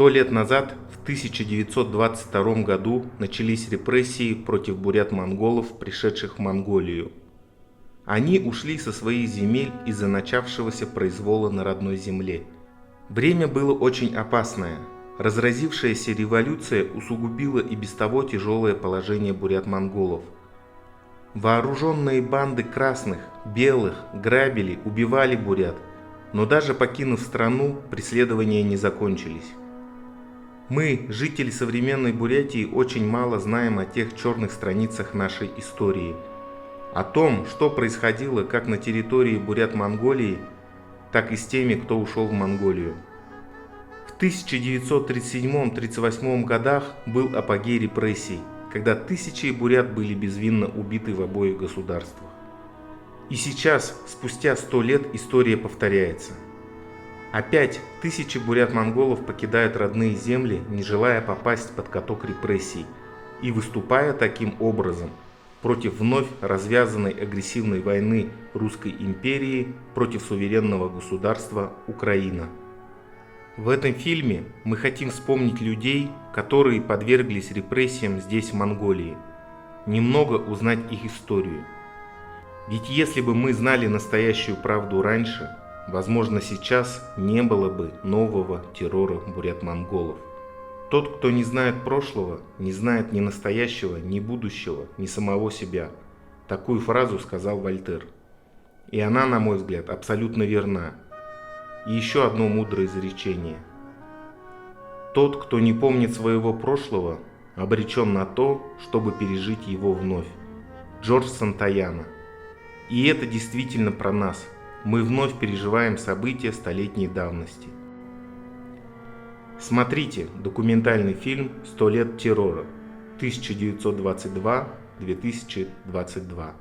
100 лет назад, в 1922 году, начались репрессии против бурят-монголов, пришедших в Монголию. Они ушли со своих земель из-за начавшегося произвола на родной земле. Время было очень опасное. Разразившаяся революция усугубила и без того тяжелое положение бурят-монголов. Вооруженные банды красных, белых грабили, убивали бурят, но даже покинув страну, преследования не закончились. Мы, жители современной Бурятии, очень мало знаем о тех черных страницах нашей истории. О том, что происходило как на территории бурят-Монголии, так и с теми, кто ушел в Монголию. В 1937-1938 годах был апогей репрессий, когда тысячи бурят были безвинно убиты в обоих государствах. И сейчас, спустя 100 лет, история повторяется. Опять тысячи бурят-монголов покидают родные земли, не желая попасть под каток репрессий, и выступая таким образом против вновь развязанной агрессивной войны Русской империи против суверенного государства Украина. В этом фильме мы хотим вспомнить людей, которые подверглись репрессиям здесь, в Монголии, немного узнать их историю. Ведь если бы мы знали настоящую правду раньше, возможно, сейчас не было бы нового террора бурят-монголов. Тот, кто не знает прошлого, не знает ни настоящего, ни будущего, ни самого себя. Такую фразу сказал Вольтер. И она, на мой взгляд, абсолютно верна. И еще одно мудрое изречение. Тот, кто не помнит своего прошлого, обречен на то, чтобы пережить его вновь. Джордж Сантаяна. И это действительно про нас. Мы вновь переживаем события столетней давности. Смотрите документальный фильм «100 лет террора» 1922-2022.